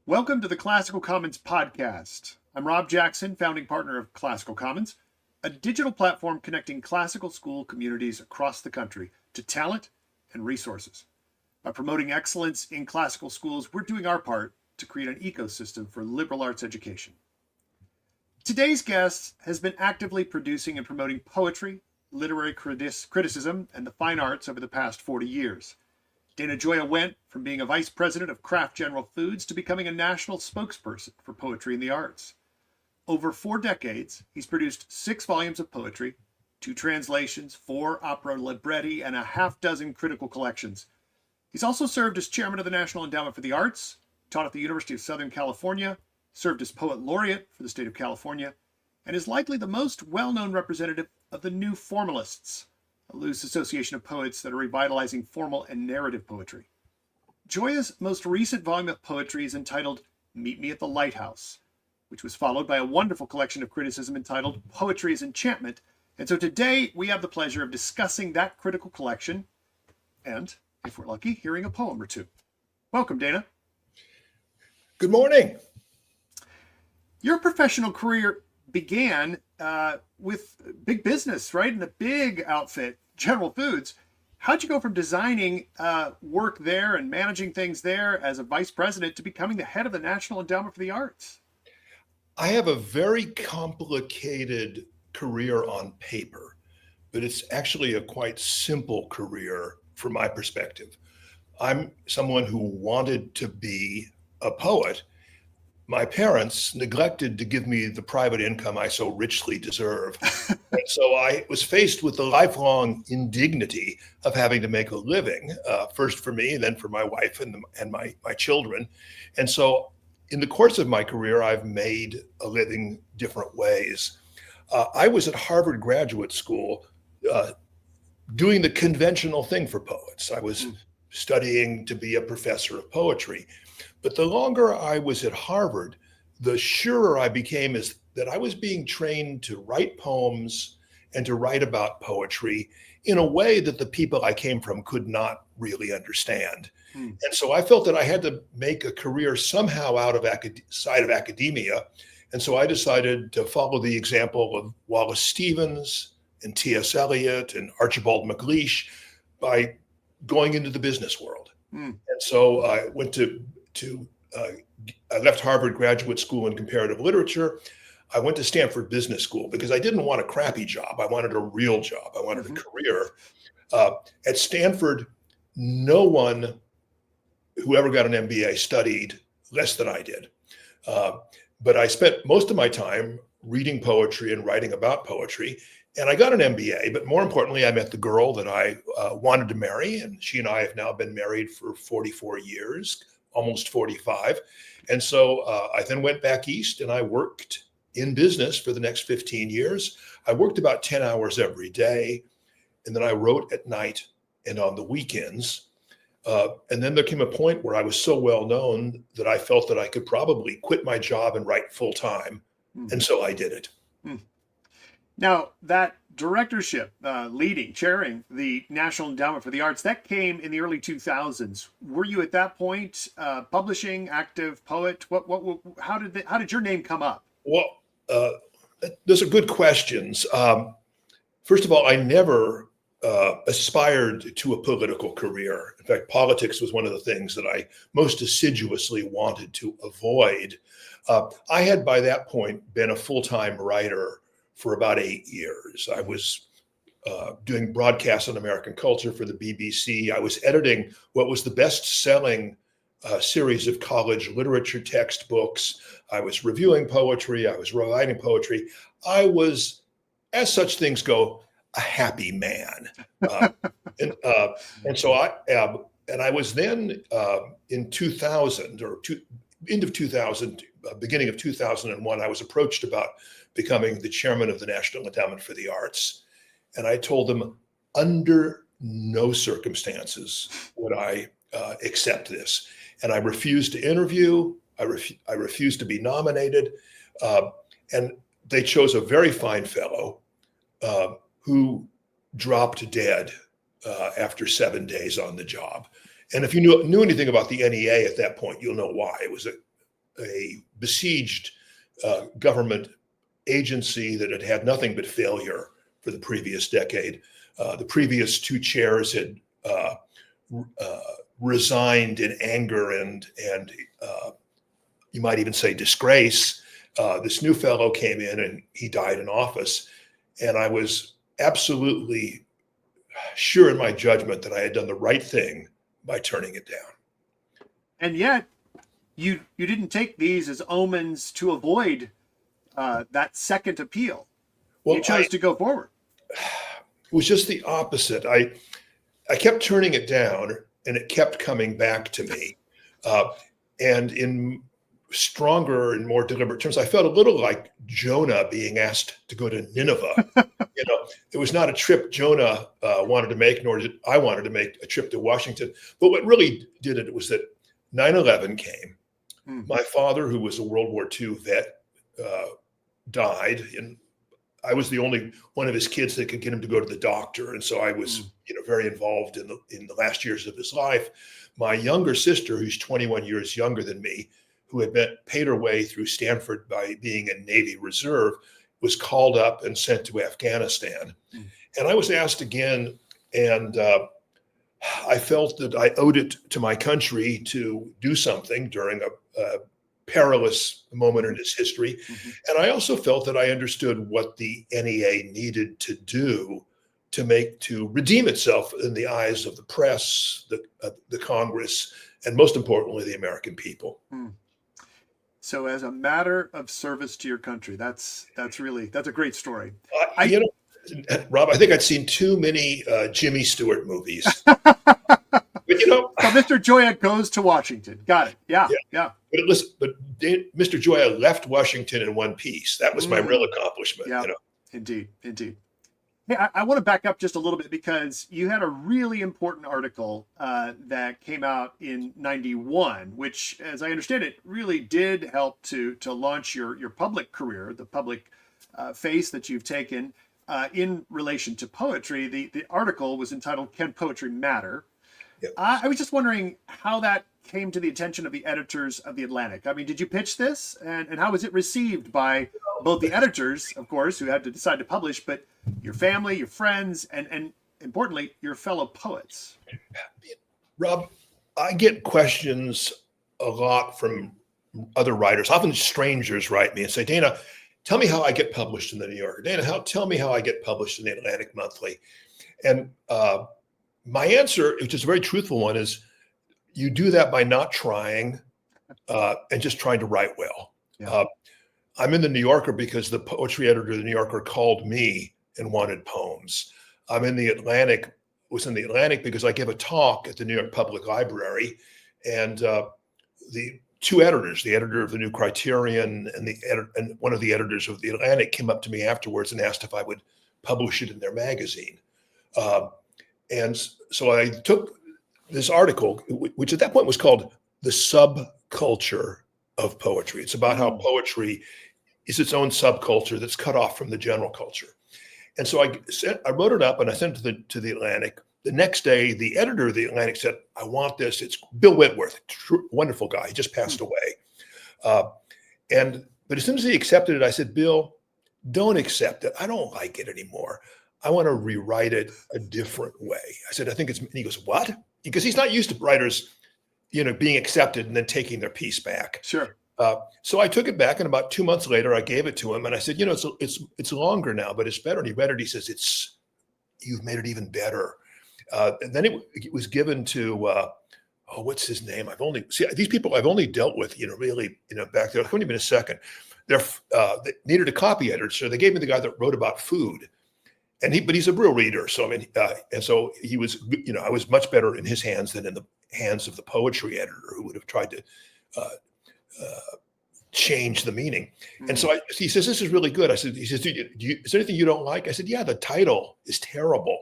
Welcome to the Classical Commons podcast. I'm Rob Jackson, founding partner of Classical Commons, a digital platform connecting classical school communities across the country to talent and resources. By promoting excellence in classical schools, we're doing our part to create an ecosystem for liberal arts education. Today's guest has been actively producing and promoting poetry, literary criticism, and the fine arts over the past 40 years. Dana Gioia went from being a vice president of Kraft General Foods to becoming a national spokesperson for poetry and the arts. Over 4 decades, he's produced 6 volumes of poetry, 2 translations, 4 opera libretti, and a half-dozen critical collections. He's also served as chairman of the National Endowment for the Arts, taught at the University of Southern California, served as Poet Laureate for the state of California, and is likely the most well-known representative of the new Formalists, a loose association of poets that are revitalizing formal and narrative poetry. Gioia's most recent volume of poetry is entitled Meet Me at the Lighthouse, which was followed by a wonderful collection of criticism entitled Poetry is Enchantment. And so today we have the pleasure of discussing that critical collection and, if we're lucky, hearing a poem or two. Welcome, Dana. Good morning. Your professional career began with big business, right? In a big outfit, General Foods. How'd you go from designing work there and managing things there as a vice president to becoming the head of the National Endowment for the Arts? I have a very complicated career on paper, but it's actually a quite simple career from my perspective. I'm someone who wanted to be a poet. My parents neglected to give me the private income I so richly deserve. And so I was faced with the lifelong indignity of having to make a living, first for me, then for my wife and my children. And so in the course of my career, I've made a living different ways. I was at Harvard Graduate School doing the conventional thing for poets. I was studying to be a professor of poetry. But the longer I was at Harvard, the surer I became is that I was being trained to write poems and to write about poetry in a way that the people I came from could not really understand. And so I felt that I had to make a career somehow out of side of academia. And so I decided to follow the example of Wallace Stevens and T.S. Eliot and Archibald MacLeish by going into the business world. And so I went I left Harvard Graduate School in Comparative Literature. I went to Stanford Business School because I didn't want a crappy job. I wanted a real job. I wanted a career. At Stanford, no one who ever got an MBA studied less than I did. But I spent most of my time reading poetry and writing about poetry. And I got an MBA, but more importantly, I met the girl that I wanted to marry. And she and I have now been married for 44 years. Almost 45. And so I then went back east and I worked in business for the next 15 years. I worked about 10 hours every day. And then I wrote at night and on the weekends. And then there came a point where I was so well known that I felt that I could probably quit my job and write full time. And so I did it. Now, that directorship, chairing the National Endowment for the Arts, that came in the early 2000s. Were you at that point publishing, active poet? How did your name come up? Well, those are good questions. First of all, I never aspired to a political career. In fact, politics was one of the things that I most assiduously wanted to avoid. I had by that point been a full-time writer for about 8 years. I was doing broadcasts on American culture for the BBC. I was editing what was the best-selling series of college literature textbooks. I was reviewing poetry. I was writing poetry. I was, as such things go, a happy man. And so I was then in 2000 or end of 2000, beginning of 2001, I was approached about becoming the chairman of the National Endowment for the Arts. And I told them, under no circumstances would I accept this. And I refused to interview. I refused to be nominated. And they chose a very fine fellow who dropped dead after 7 days on the job. And if you knew anything about the NEA at that point, you'll know why. It was a besieged government agency that had had nothing but failure for the previous decade. The previous two chairs had resigned in anger and you might even say disgrace. This new fellow came in and he died in office. And I was absolutely sure in my judgment that I had done the right thing by turning it down. And yet you didn't take these as omens to avoid that second appeal. Well, you chose to go forward. It was just the opposite. I kept turning it down and it kept coming back to me. And in stronger and more deliberate terms, I felt a little like Jonah being asked to go to Nineveh. It was not a trip Jonah wanted to make, nor did I wanted to make a trip to Washington. But what really did it was that 9/11 came. My father, who was a World War II vet, died, and I was the only one of his kids that could get him to go to the doctor, and so I was, very involved in the last years of his life. My younger sister, who's 21 years younger than me, who had paid her way through Stanford by being a Navy Reserve, was called up and sent to Afghanistan. And I was asked again, and I felt that I owed it to my country to do something during a perilous moment in its history. And I also felt that I understood what the NEA needed to do to redeem itself in the eyes of the press, the Congress, and most importantly, the American people. So as a matter of service to your country, that's a great story. Rob, I think I'd seen too many Jimmy Stewart movies. But so Mr. Gioia goes to Washington. Got it. Yeah. But Mr. Gioia left Washington in one piece. That was my real accomplishment. Yeah, indeed. Hey, I want to back up just a little bit because you had a really important article that came out in '91, which, as I understand it, really did help to launch your public career, the public face that you've taken in relation to poetry. The article was entitled "Can Poetry Matter?" Yep. I was just wondering how that came to the attention of the editors of The Atlantic. I mean, did you pitch this? And how was it received by both the editors, of course, who had to decide to publish, but your family, your friends, and importantly, your fellow poets? Rob, I get questions a lot from other writers. Often strangers write me and say, Dana, tell me how I get published in the New Yorker. Dana, tell me how I get published in the Atlantic Monthly. And my answer, which is a very truthful one, is you do that by not trying and just trying to write well. Yeah. I'm in the New Yorker because the poetry editor of the New Yorker called me and wanted poems. I'm in the Atlantic, was in the Atlantic because I gave a talk at the New York Public Library, and the two editors, the editor of the New Criterion and one of the editors of the Atlantic, came up to me afterwards and asked if I would publish it in their magazine. And so I took this article, which at that point was called The Subculture of Poetry. It's about how poetry is its own subculture that's cut off from the general culture. And so I wrote it up and I sent it to the Atlantic. The next day, the editor of the Atlantic said, I want this. It's Bill Wentworth, wonderful guy. He just passed away. But as soon as he accepted it, I said, Bill, don't accept it. I don't like it anymore. I want to rewrite it a different way. I said, I think it's, and he goes, what? Because he's not used to writers, being accepted and then taking their piece back. Sure. So I took it back, and about 2 months later, I gave it to him, and I said, it's longer now, but it's better. And he read it. He says, you've made it even better. And then it was given to, what's his name? These people I've only dealt with, really, back there. I'll give you a second. They needed a copy editor, so they gave me the guy that wrote about food. But he's a real reader. So, I mean, and so he was, I was much better in his hands than in the hands of the poetry editor who would have tried to change the meaning. Mm-hmm. And so he says, this is really good. I said, is there anything you don't like? I said, yeah, the title is terrible.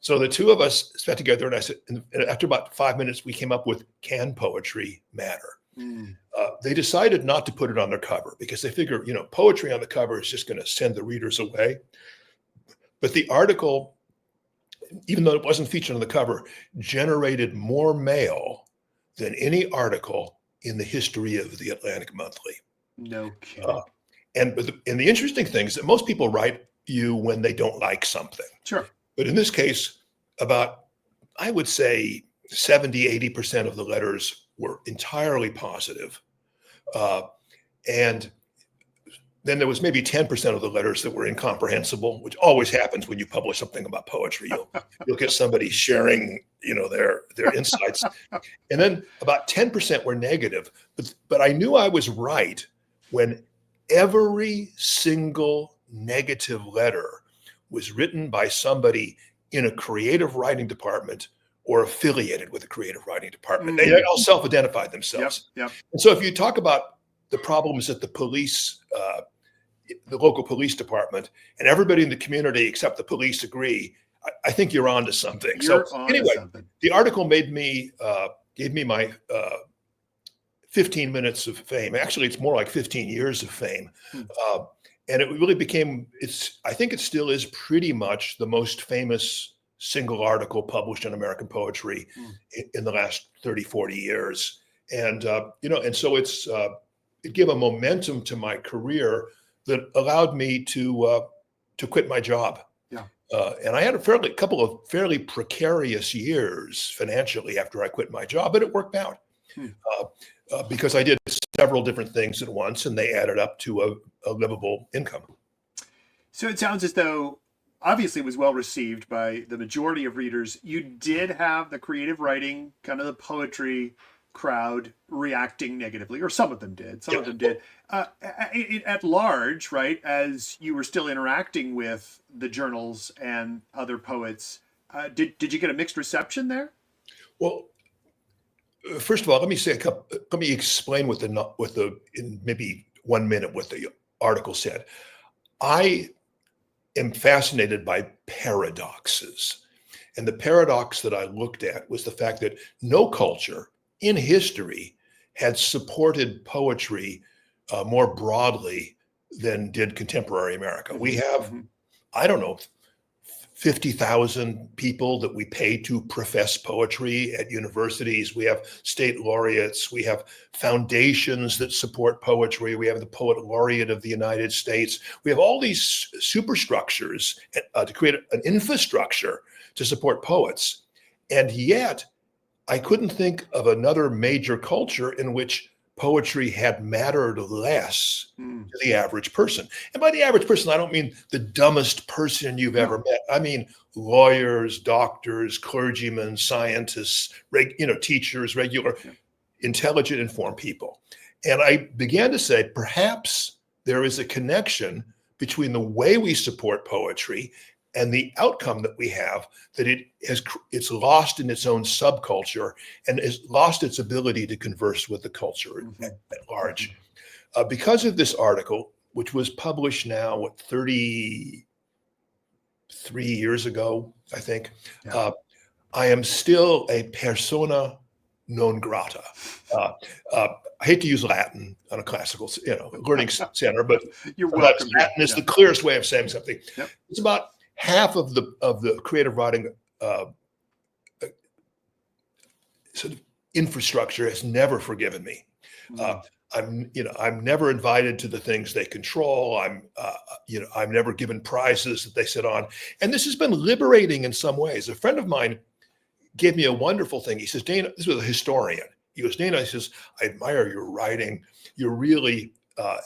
So the two of us sat together and I said, and after about 5 minutes, we came up with Can Poetry Matter? Mm. They decided not to put it on their cover because they figure, poetry on the cover is just going to send the readers away. But the article, even though it wasn't featured on the cover, generated more mail than any article in the history of the Atlantic Monthly. No kidding. Uh, and the interesting thing is that most people write you when they don't like something. Sure. But in this case, about, I would say 70, 80% of the letters were entirely positive. And then there was maybe 10% of the letters that were incomprehensible, which always happens when you publish something about poetry. You'll get somebody sharing, their insights. And then about 10% were negative. But I knew I was right when every single negative letter was written by somebody in a creative writing department or affiliated with a creative writing department. They all self-identified themselves. Yep. And so if you talk about the problems at the police, the local police department, and everybody in the community except the police agree, I think you're onto something. The article gave me my 15 minutes of fame. Actually, it's more like 15 years of fame. And it really became, I think it still is pretty much the most famous single article published in American poetry in the last 30, 40 years. And, and so it gave a momentum to my career that allowed me to quit my job. Yeah. And I had a couple of fairly precarious years financially after I quit my job, but it worked out because I did several different things at once, and they added up to a livable income. So it sounds as though, obviously, it was well received by the majority of readers. You did have the creative writing, kind of the poetry crowd reacting negatively, or some of them did. Some of them did. At large, right, as you were still interacting with the journals and other poets, did you get a mixed reception there? Well, first of all, let me explain in maybe 1 minute what the article said. I am fascinated by paradoxes. And the paradox that I looked at was the fact that no culture in history had supported poetry more broadly than did contemporary America. We have, I don't know, 50,000 people that we pay to profess poetry at universities. We have state laureates. We have foundations that support poetry. We have the Poet Laureate of the United States. We have all these superstructures to create an infrastructure to support poets. And yet, I couldn't think of another major culture in which poetry had mattered less to the average person. And by the average person, I don't mean the dumbest person you've ever met. I mean lawyers, doctors, clergymen, scientists, teachers, intelligent, informed people. And I began to say, perhaps there is a connection between the way we support poetry and the outcome that we have, that it's lost in its own subculture and has lost its ability to converse with the culture at large. Because of this article, which was published now, 33 years ago, I think, I am still a persona non grata. I hate to use Latin on a classical, learning center, but you're welcome. Latin is the clearest way of saying something. Yep. It's about half of the creative writing sort of infrastructure has never forgiven me. I'm never invited to the things they control. I'm never given prizes that they sit on, and this has been liberating in some ways. A friend of mine gave me a wonderful thing. He says, Dana, this was a historian. He goes, Dana, he says, I admire your writing. You're really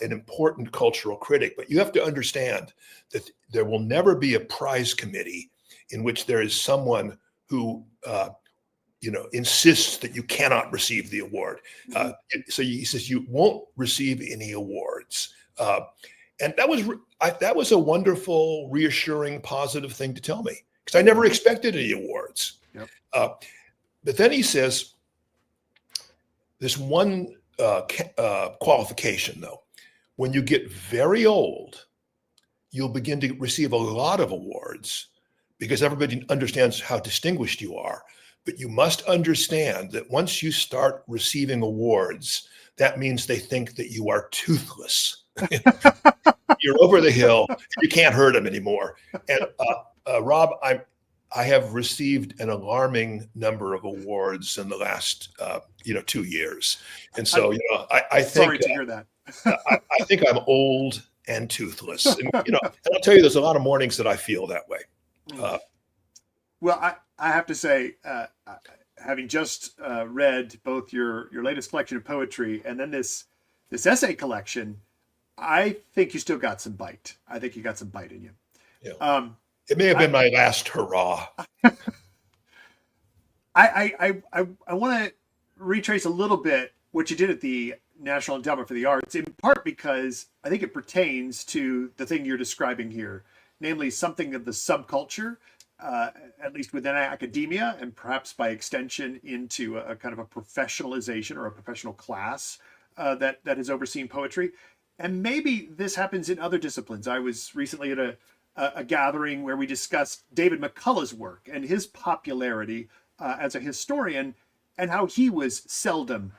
an important cultural critic, but you have to understand that there will never be a prize committee in which there is someone who, insists that you cannot receive the award. So he says you won't receive any awards, and that was a wonderful, reassuring, positive thing to tell me, because I never expected any awards. Yep. But then he says, there's one qualification, though. When you get very old, you'll begin to receive a lot of awards because everybody understands how distinguished you are. But you must understand that once you start receiving awards, that means they think that you are toothless. You're over the hill. You can't hurt them anymore. And Rob, I have received an alarming number of awards in the last 2 years, and so I think Sorry to hear that. I think I'm old and toothless, and and I'll tell you, there's a lot of mornings that I feel that way. Well, I have to say, having just read both your latest collection of poetry and then this essay collection, I think you still got some bite. I think you got some bite in you. Yeah. It may have been my last hurrah. I want to retrace a little bit what you did at the National Endowment for the Arts, in part because I think it pertains to the thing you're describing here, namely something of the subculture, at least within academia, and perhaps by extension into a kind of a professionalization or a professional class that has overseen poetry. And maybe this happens in other disciplines. I was recently at a gathering where we discussed David McCullough's work and his popularity as a historian, and how he was seldom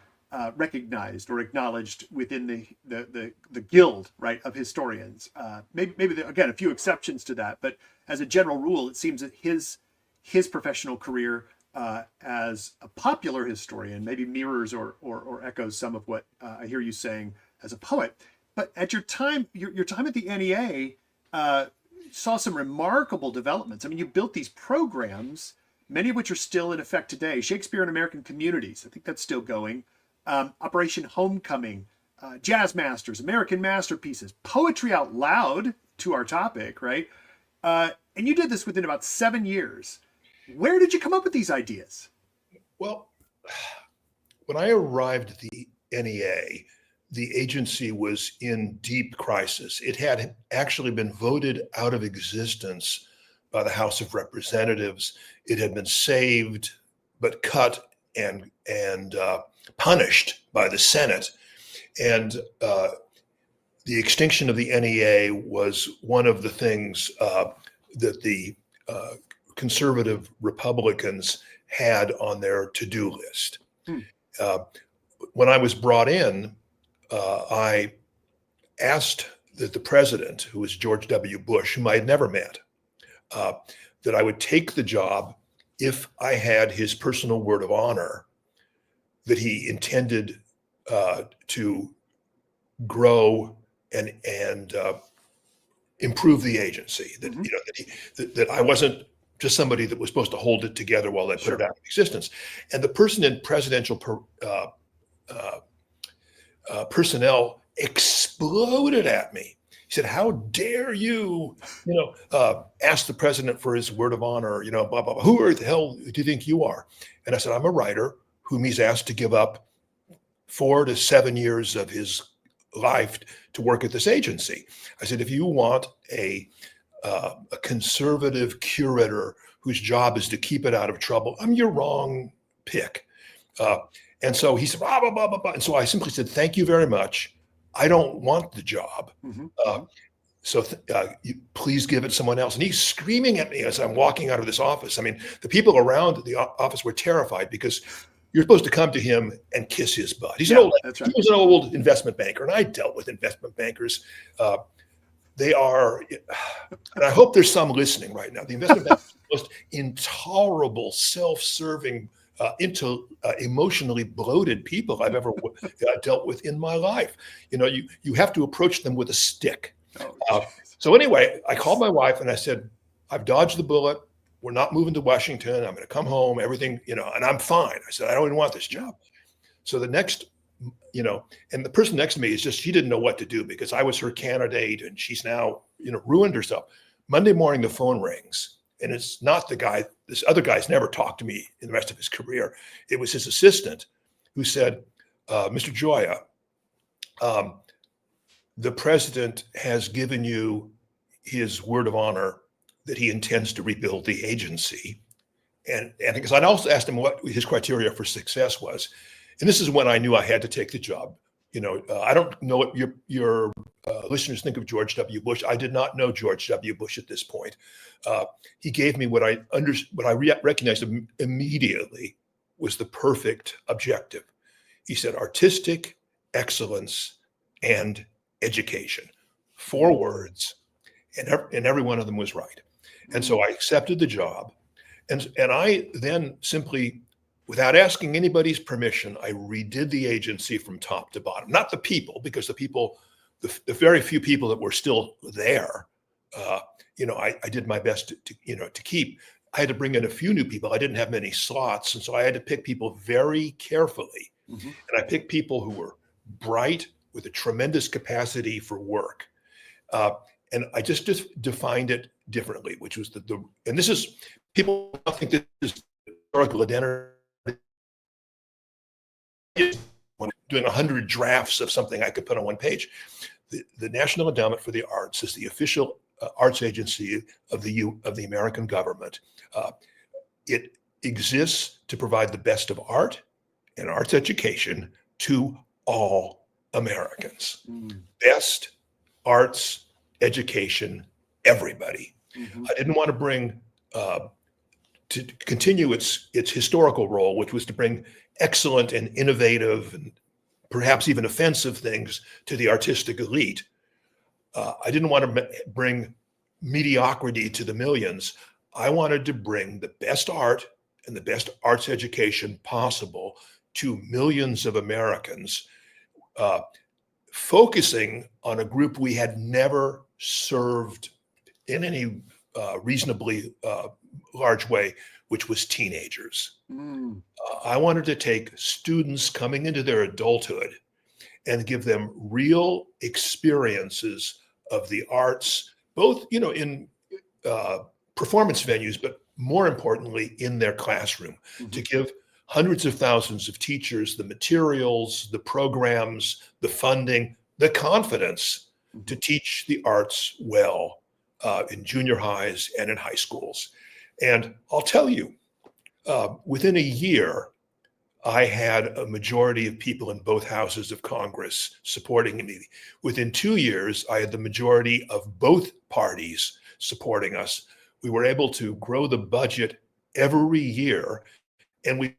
recognized or acknowledged within the guild, right, of historians. Maybe again, a few exceptions to that, but as a general rule, it seems that his professional career as a popular historian maybe mirrors or echoes some of what I hear you saying as a poet. But at your time at the NEA saw some remarkable developments. I mean, you built these programs, many of which are still in effect today. Shakespeare in American Communities, I think that's still going. Operation Homecoming, Jazz Masters, American Masterpieces, Poetry Out Loud, to our topic, right? And you did this within about 7 years. Where did you come up with these ideas? Well, when I arrived at the NEA, the agency was in deep crisis. It had actually been voted out of existence by the House of Representatives. It had been saved, but cut and punished by the Senate. And the extinction of the NEA was one of the things that the conservative Republicans had on their to-do list. When I was brought in, I asked that the president, who was George W. Bush, whom I had never met, that I would take the job if I had his personal word of honor that he intended to grow and improve the agency. That that I wasn't just somebody that was supposed to hold it together while they put it out of existence. And the person in presidential personnel exploded at me. He said, "How dare you, ask the president for his word of honor, blah, blah, blah. Who the hell do you think you are?" And I said, "I'm a writer whom he's asked to give up 4 to 7 years of his life to work at this agency." I said, "If you want a conservative curator whose job is to keep it out of trouble, I'm your wrong pick." And so he said, blah, blah, blah, blah, blah. And so I simply said, "Thank you very much. I don't want the job. So please give it to someone else." And he's screaming at me as I'm walking out of this office. I mean, the people around the office were terrified because you're supposed to come to him and kiss his butt. He was an old investment banker, and I dealt with investment bankers. They are, and I hope there's some listening right now. The investment bankers are the most intolerable, self-serving, emotionally bloated people I've ever dealt with in my life. You have to approach them with a stick. So anyway, I called my wife and I said, "I've dodged the bullet. We're not moving to Washington. I'm going to come home, everything, and I'm fine." I said, "I don't even want this job." So the next, and the person next to me she didn't know what to do because I was her candidate and she's now, ruined herself. Monday morning, the phone rings and it's not the guy. This other guy's never talked to me in the rest of his career. It was his assistant who said, "Mr. Gioia, the president has given you his word of honor that he intends to rebuild the agency." And because I also asked him what his criteria for success was. And this is when I knew I had to take the job. I don't know what your listeners think of George W. Bush. I did not know George W. Bush at this point. He gave me what I recognized immediately was the perfect objective. He said, artistic excellence and education. 4 words, and every one of them was right. And so I accepted the job. And I then simply, without asking anybody's permission, I redid the agency from top to bottom. Not the people, because the very few people that were still there, I did my best to keep. I had to bring in a few new people. I didn't have many slots, and so I had to pick people very carefully. Mm-hmm. And I picked people who were bright with a tremendous capacity for work. And I just defined it differently, which was and this is, people think this is historical identity. When doing 100 drafts of something I could put on one page. The National Endowment for the Arts is the official arts agency of the American government. It exists to provide the best of art and arts education to all Americans. Best arts education, everybody. Mm-hmm. I didn't want to bring to continue its historical role, which was to bring excellent and innovative and perhaps even offensive things to the artistic elite. I didn't want to bring mediocrity to the millions. I wanted to bring the best art and the best arts education possible to millions of Americans, focusing on a group we had never served in any reasonably large way, which was teenagers. I wanted to take students coming into their adulthood and give them real experiences of the arts, both in performance venues, but more importantly, in their classroom, to give hundreds of thousands of teachers the materials, the programs, the funding, the confidence to teach the arts well in junior highs and in high schools. And I'll tell you, within a year, I had a majority of people in both houses of Congress supporting me. Within 2 years, I had the majority of both parties supporting us. We were able to grow the budget every year, and we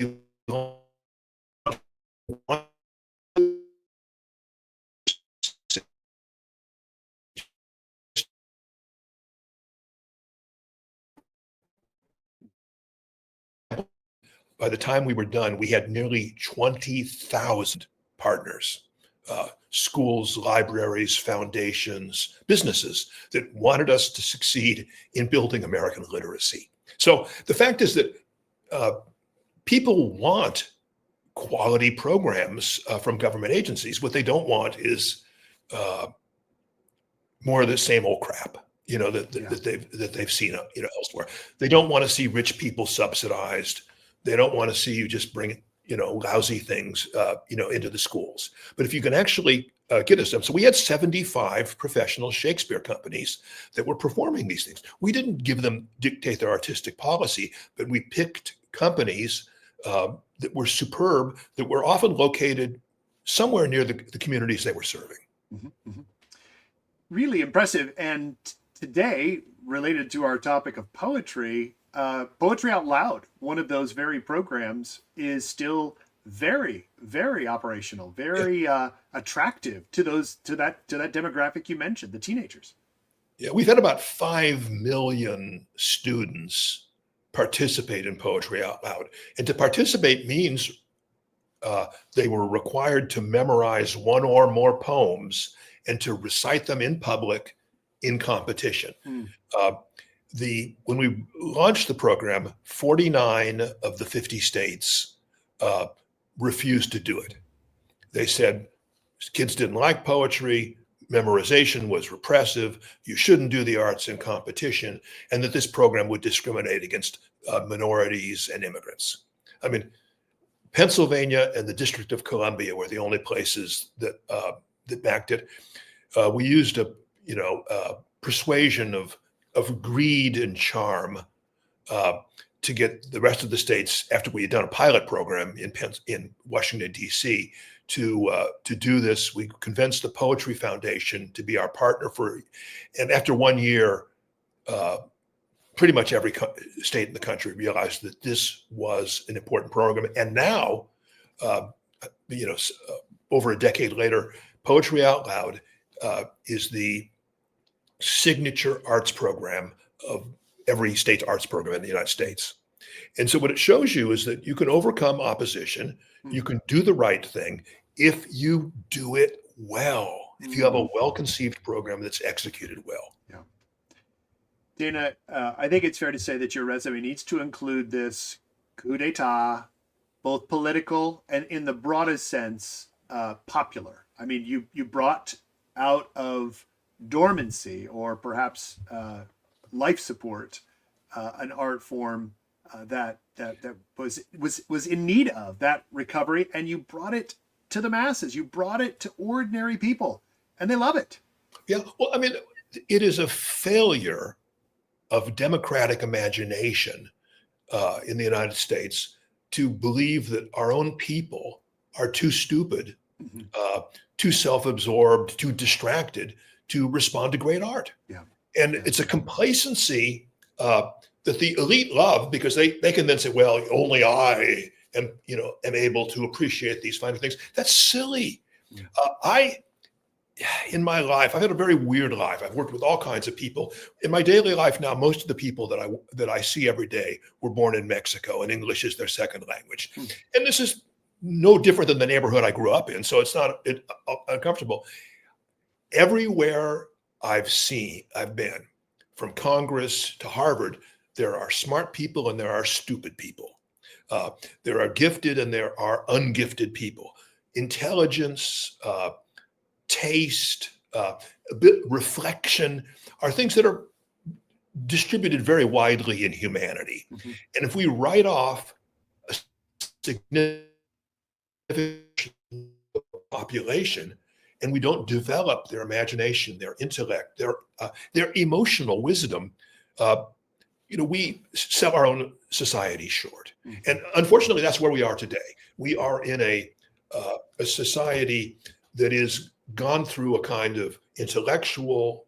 by the time we were done, we had nearly 20,000 partners, schools, libraries, foundations, businesses that wanted us to succeed in building American literacy. So the fact is that people want quality programs from government agencies. What they don't want is more of the same old crap, that they've seen, elsewhere. They don't want to see rich people subsidized. They don't want to see you just bring, lousy things, into the schools. But if you can actually get us them. So we had 75 professional Shakespeare companies that were performing these things. We didn't give them dictate their artistic policy, but we picked companies that were superb, that were often located somewhere near the communities they were serving. Really impressive. And today, related to our topic of poetry, Poetry Out Loud, one of those very programs, is still very, very operational, very attractive to that demographic you mentioned, the teenagers. Yeah, we've had about 5 million students participate in Poetry Out Loud. And to participate means they were required to memorize one or more poems and to recite them in public in competition. When we launched the program, 49 of the 50 states refused to do it. They said kids didn't like poetry, memorization was repressive, you shouldn't do the arts in competition, and that this program would discriminate against minorities and immigrants. I mean, Pennsylvania and the District of Columbia were the only places that backed it. We used a persuasion of greed and charm to get the rest of the states, after we had done a pilot program in Washington, D.C., to do this. We convinced the Poetry Foundation to be our partner and after 1 year, pretty much every state in the country realized that this was an important program. And now, over a decade later, Poetry Out Loud is the signature arts program of every state arts program in the United States. And so what it shows you is that you can overcome opposition, you can do the right thing if you do it well, if you have a well-conceived program that's executed well. Yeah. Dana, I think it's fair to say that your resume needs to include this coup d'etat, both political and in the broadest sense, popular. I mean, you brought out of dormancy or perhaps life support an art form that was in need of that recovery, and you brought it to the masses. You brought it to ordinary people, and they love it. Yeah, well, I mean, it is a failure of democratic imagination in the United States to believe that our own people are too stupid, too self-absorbed, too distracted to respond to great art. Yeah. And it's a complacency that the elite love because they can then say, well, only I am able to appreciate these finer things. That's silly. In my life, I've had a very weird life. I've worked with all kinds of people. In my daily life now, most of the people that I see every day were born in Mexico, and English is their second language. And this is no different than the neighborhood I grew up in, so it's not uncomfortable. Everywhere I've been, from Congress to Harvard, there are smart people and there are stupid people. There are gifted and there are ungifted people. Intelligence, taste, a bit reflection are things that are distributed very widely in humanity. And if we write off a significant population and we don't develop their imagination, their intellect, their emotional wisdom, we sell our own society short. And unfortunately, that's where we are today. We are in a society that is gone through a kind of intellectual,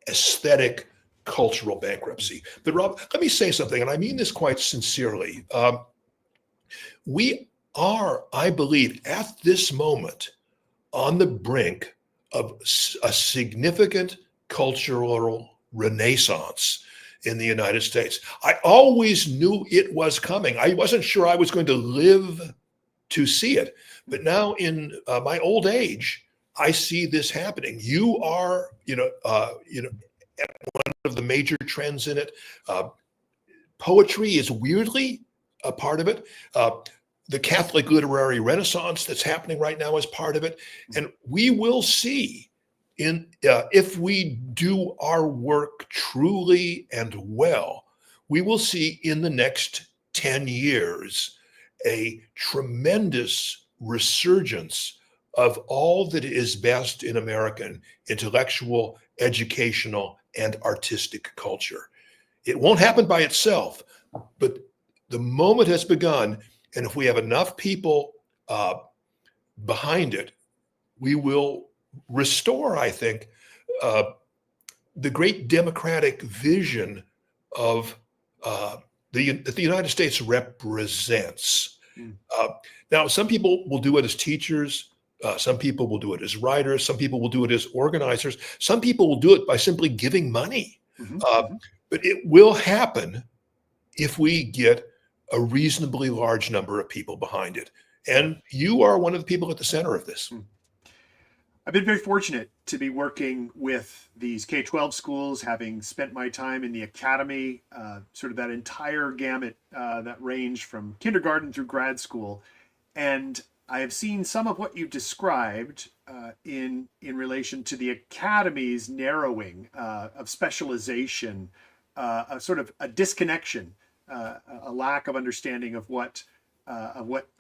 aesthetic, cultural bankruptcy. But Rob, let me say something, and I mean this quite sincerely. We are, I believe, at this moment on the brink of a significant cultural renaissance in the United States. I always knew it was coming. I wasn't sure I was going to live to see it. But now in my old age, I see this happening. You are, one of the major trends in it. Poetry is weirdly a part of it. The Catholic literary renaissance that's happening right now is part of it. And we will see if we do our work truly and well, we will see in the next 10 years a tremendous resurgence of all that is best in American intellectual, educational, and artistic culture. It won't happen by itself, but the moment has begun. And if we have enough people behind it, we will restore, I think, the great democratic vision of that the United States represents. Now, some people will do it as teachers. Some people will do it as writers. Some people will do it as organizers. Some people will do it by simply giving money. But it will happen if we get a reasonably large number of people behind it. And you are one of the people at the center of this. I've been very fortunate to be working with these K-12 schools, having spent my time in the academy, sort of that entire gamut that ranged from kindergarten through grad school. And I have seen some of what you described in relation to the academy's narrowing of specialization, a sort of a disconnection, a lack of understanding of what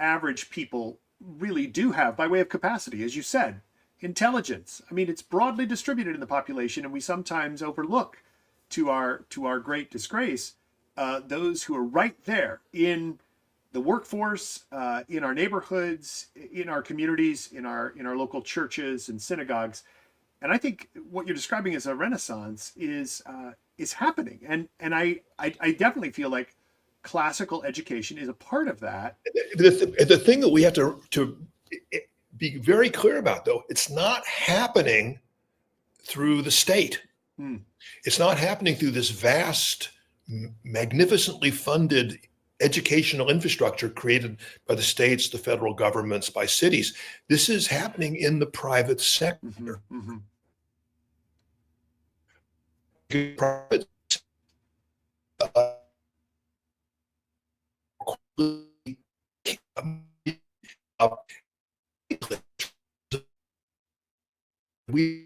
average people really do have by way of capacity, as you said. Intelligence. I mean, it's broadly distributed in the population, and we sometimes overlook, to our great disgrace, those who are right there in the workforce, in our neighborhoods, in our communities, in our local churches and synagogues. And I think what you're describing as a renaissance is happening, and I definitely feel like classical education is a part of that. The thing that we have to be very clear about, though, it's not happening through the state. It's not happening through this vast, magnificently funded educational infrastructure created by the states, the federal governments, by cities. This is happening in the private sector. Private, we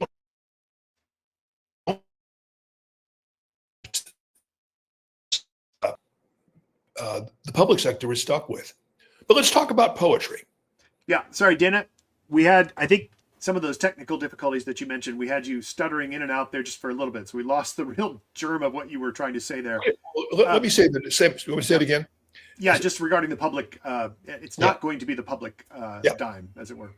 the public sector is stuck with. But let's talk about poetry. Yeah, sorry, Dana. We had, I think, some of those technical difficulties that you mentioned. We had you stuttering in and out there just for a little bit, so we lost the real germ of what you were trying to say there. Okay, let me say that. Let me say it again. Yeah, just regarding the public, it's not going to be the public dime, as it were.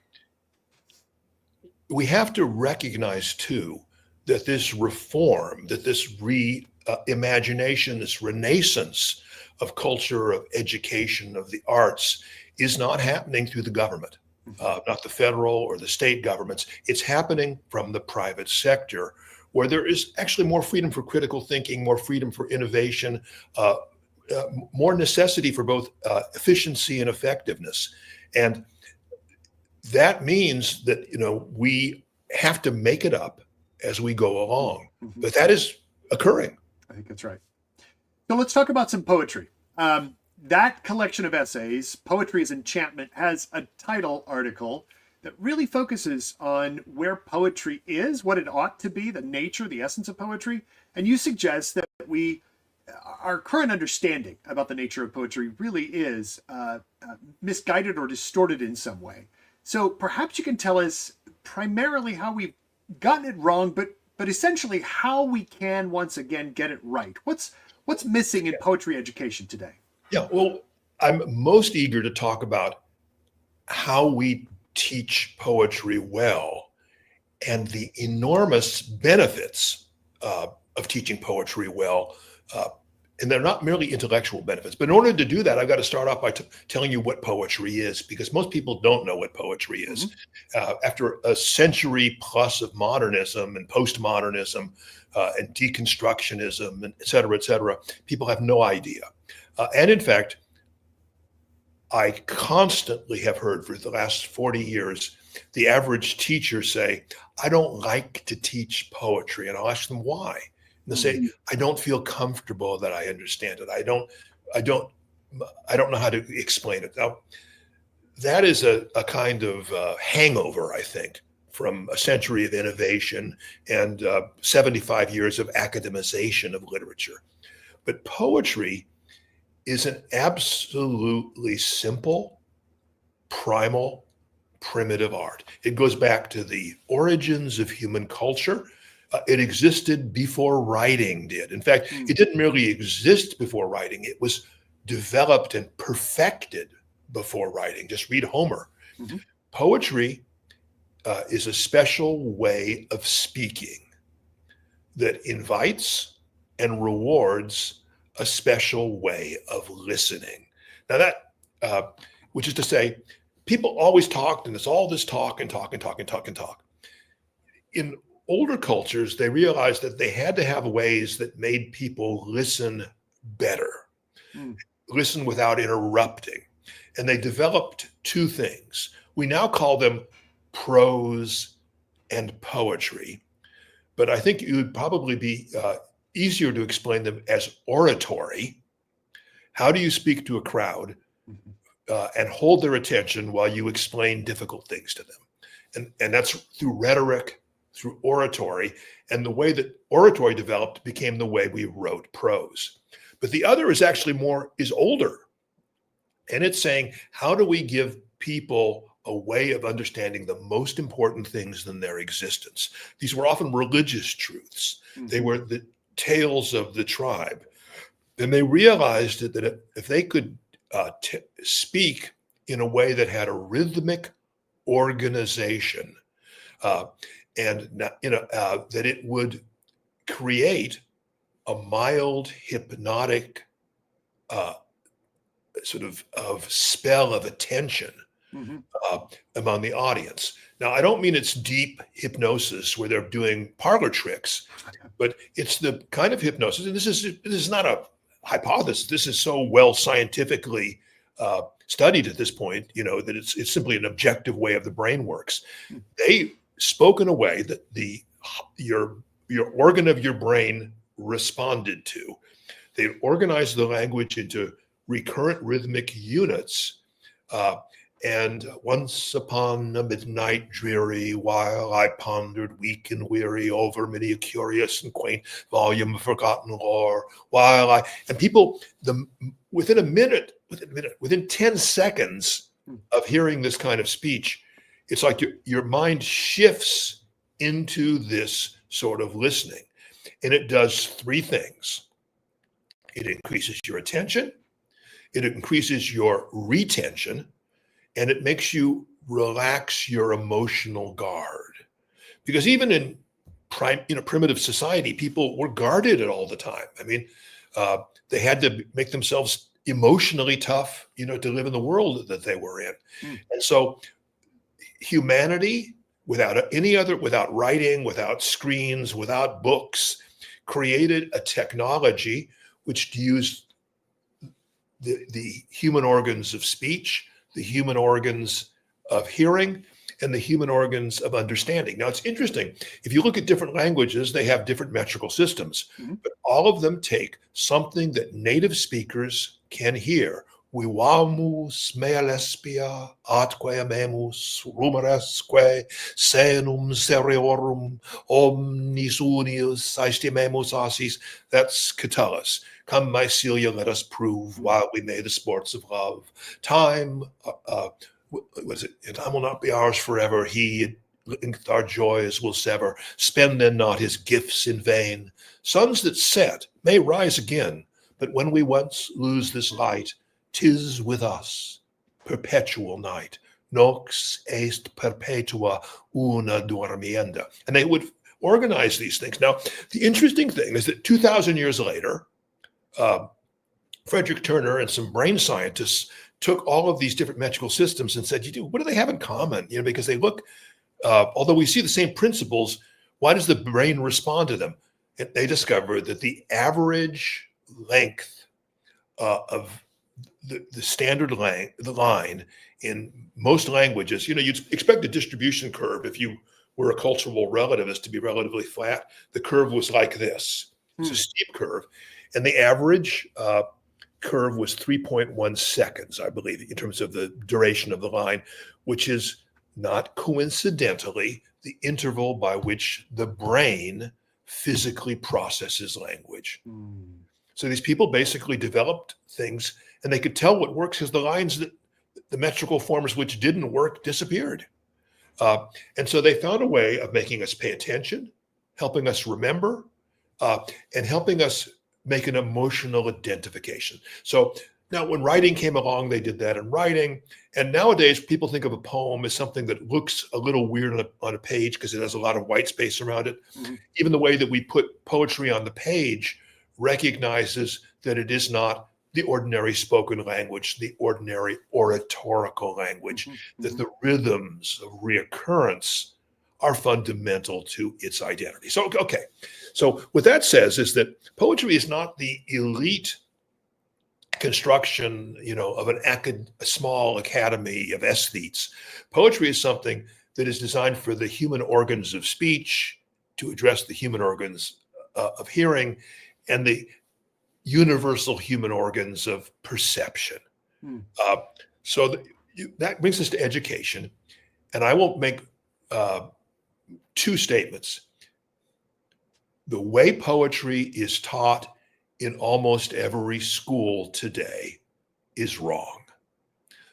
We have to recognize too that this reform, that this reimagination, this renaissance of culture, of education, of the arts is not happening through the government, not the federal or the state governments. It's happening from the private sector, where there is actually more freedom for critical thinking, more freedom for innovation, more necessity for both efficiency and effectiveness. And that means that, we have to make it up as we go along. But that is occurring. I think that's right. So let's talk about some poetry. That collection of essays, Poetry is Enchantment, has a title article that really focuses on where poetry is, what it ought to be, the nature, the essence of poetry. And you suggest that our current understanding about the nature of poetry really is misguided or distorted in some way. So perhaps you can tell us primarily how we've gotten it wrong, but essentially how we can once again get it right. What's missing in poetry education today? Yeah, well, I'm most eager to talk about how we teach poetry well and the enormous benefits of teaching poetry well. And they're not merely intellectual benefits. But in order to do that, I've got to start off by telling you what poetry is, because most people don't know what poetry is. After a century plus of modernism and postmodernism and deconstructionism, and et cetera, people have no idea. And in fact, I constantly have heard for the last 40 years, the average teacher say, I don't like to teach poetry. And I'll ask them why. And they'll say, I don't feel comfortable that I understand it. I don't know how to explain it. Now, that is a kind of hangover, I think, from a century of innovation and 75 years of academization of literature. But poetry is an absolutely simple, primal, primitive art. It goes back to the origins of human culture. It existed before writing did. In fact, it didn't merely exist before writing. It was developed and perfected before writing. Just read Homer. Poetry is a special way of speaking that invites and rewards a special way of listening. Now that, which is to say, people always talked, and it's all this talk and talk and talk and talk and talk. In older cultures, they realized that they had to have ways that made people listen better, listen without interrupting. And they developed two things. We now call them prose and poetry, but I think it would probably be easier to explain them as oratory. How do you speak to a crowd and hold their attention while you explain difficult things to them? And that's through rhetoric, through oratory, and the way that oratory developed became the way we wrote prose. But the other is actually is older. And it's saying, how do we give people a way of understanding the most important things in their existence? These were often religious truths. They were the tales of the tribe. And they realized that if they could speak in a way that had a rhythmic organization, and that it would create a mild hypnotic sort of spell of attention among the audience. Now, I don't mean it's deep hypnosis where they're doing parlor tricks, but it's the kind of hypnosis, and this is not hypothesis. This is so well scientifically studied at this point, that it's simply an objective way of the brain works. They spoke in a way that your organ of your brain responded to. They organized the language into recurrent rhythmic units. And once upon a midnight dreary, while I pondered weak and weary over many a curious and quaint volume of forgotten lore, and people, within 10 seconds of hearing this kind of speech, it's like your mind shifts into this sort of listening. And it does three things. It increases your attention, it increases your retention, and it makes you relax your emotional guard. Because even in primitive society, people were guarded at all the time. I mean, they had to make themselves emotionally tough, to live in the world that they were in. And so humanity, without writing, without screens, without books, created a technology which used the human organs of speech, the human organs of hearing, and the human organs of understanding. Now, it's interesting. If you look at different languages, they have different metrical systems, but all of them take something that native speakers can hear. Vivamus mea lespia, atque amemus, rumoresque, senum seriorum, omnis unius aestimemus assis. That's Catullus. Come, my Celia, let us prove while we may the sports of love. Time, time will not be ours forever. He our joys will sever. Spend then not his gifts in vain. Suns that set may rise again, but when we once lose this light, 'tis with us perpetual night. Nox est perpetua una dormienda. And they would organize these things. Now, the interesting thing is that 2,000 years later, Frederick Turner and some brain scientists took all of these different metrical systems and said, what do they have in common? Because they look, although we see the same principles, why does the brain respond to them? And they discovered that the average length of the standard line in most languages, you'd expect a distribution curve, if you were a cultural relativist, to be relatively flat. The curve was like this. It's a steep curve. And the average curve was 3.1 seconds, I believe, in terms of the duration of the line, which is not coincidentally the interval by which the brain physically processes language. So these people basically developed things, and they could tell what works because the lines that the metrical forms which didn't work disappeared. And so they found a way of making us pay attention, helping us remember, and helping us make an emotional identification. So now when writing came along, they did that in writing. And nowadays people think of a poem as something that looks a little weird on a page because it has a lot of white space around it. Even the way that we put poetry on the page recognizes that it is not the ordinary spoken language, the ordinary oratorical language, that the rhythms of reoccurrence are fundamental to its identity. So, okay. So what that says is that poetry is not the elite construction, of a small academy of aesthetes. Poetry is something that is designed for the human organs of speech, to address the human organs of hearing, and the universal human organs of perception. So that brings us to education. And I will make two statements. The way poetry is taught in almost every school today is wrong.